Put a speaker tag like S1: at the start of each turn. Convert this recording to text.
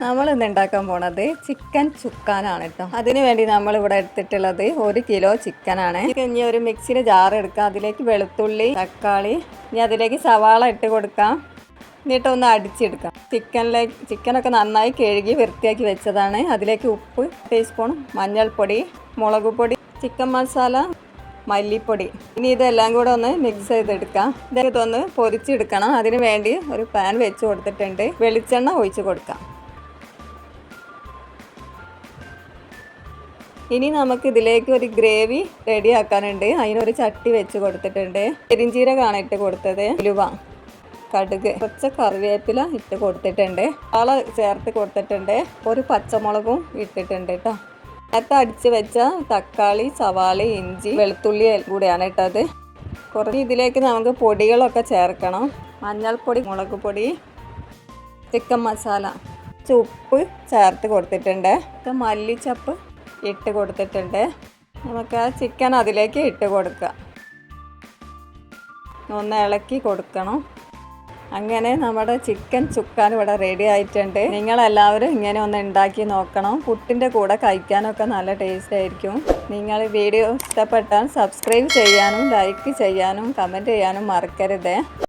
S1: നമ്മൾ ഇന്ന് ഉണ്ടാക്കാൻ പോണത് ചിക്കൻ ചുക്കാനാണ് കേട്ടോ. അതിന് വേണ്ടി നമ്മൾ ഇവിടെ എടുത്തിട്ടുള്ളത് 1 കിലോ ചിക്കനാണ്. ഇനി ഒരു മിക്സിയുടെ ജാർ എടുക്കാം. അതിലേക്ക് വെളുത്തുള്ളി, തക്കാളി, ഇനി അതിലേക്ക് സവാള ഇട്ട് കൊടുക്കാം. എന്നിട്ടൊന്ന് അടിച്ചെടുക്കാം. ചിക്കനൊക്കെ നന്നായി കഴുകി വൃത്തിയാക്കി വെച്ചതാണ്. അതിലേക്ക് ഉപ്പ്, ടീസ്പൂൺ മഞ്ഞൾപ്പൊടി, മുളക് പൊടി, ചിക്കൻ മസാല, മല്ലിപ്പൊടി. ഇനി ഇതെല്ലാം കൂടെ ഒന്ന് മിക്സ് ചെയ്തെടുക്കാം. ഇതൊന്ന് പൊരിച്ചെടുക്കണം. അതിന് വേണ്ടി ഒരു പാൻ വെച്ച് കൊടുത്തിട്ടുണ്ട്. വെളിച്ചെണ്ണ ഒഴിച്ച് കൊടുക്കാം. ഇനി നമുക്ക് ഇതിലേക്ക് ഒരു ഗ്രേവി റെഡിയാക്കാനുണ്ട്. അതിനൊരു ചട്ടി വെച്ച് കൊടുത്തിട്ടുണ്ട്. പെരിഞ്ചീരകമാണ് ഇട്ട് കൊടുത്തത്, ഉലുവ, കടുക്, കുറച്ച് കറിവേപ്പില ഇട്ട് കൊടുത്തിട്ടുണ്ട്, സവാള ചേർത്ത് കൊടുത്തിട്ടുണ്ട്, ഒരു പച്ചമുളകും ഇട്ടിട്ടുണ്ട് കേട്ടോ. നേരത്തെ അടിച്ച് വെച്ച തക്കാളി, സവാള, ഇഞ്ചി, വെളുത്തുള്ളി കൂടെയാണ് ഇട്ടത്. കുറച്ച് ഇതിലേക്ക് നമുക്ക് പൊടികളൊക്കെ ചേർക്കണം. മഞ്ഞൾപ്പൊടി, മുളക് പൊടി, ചിക്കൻ മസാല, ഉപ്പ് ചേർത്ത് കൊടുത്തിട്ടുണ്ട്, മല്ലിച്ചപ്പ് ഇട്ട് കൊടുത്തിട്ടുണ്ട്. നമുക്ക് ആ ചിക്കൻ അതിലേക്ക് ഇട്ട് കൊടുക്കുക. ഒന്ന് ഇളക്കി കൊടുക്കണം. അങ്ങനെ നമ്മുടെ ചിക്കൻ ചുക്കാൻ ഇവിടെ റെഡി ആയിട്ടുണ്ട്. നിങ്ങളെല്ലാവരും ഇങ്ങനെ ഒന്ന് ഉണ്ടാക്കി നോക്കണം. പുട്ടിൻ്റെ കൂടെ കഴിക്കാനൊക്കെ നല്ല ടേസ്റ്റ് ആയിരിക്കും. നിങ്ങൾ വീഡിയോ ഇഷ്ടപ്പെട്ടാൽ സബ്സ്ക്രൈബ് ചെയ്യാനും ലൈക്ക് ചെയ്യാനും കമൻറ്റ് ചെയ്യാനും മറക്കരുത്.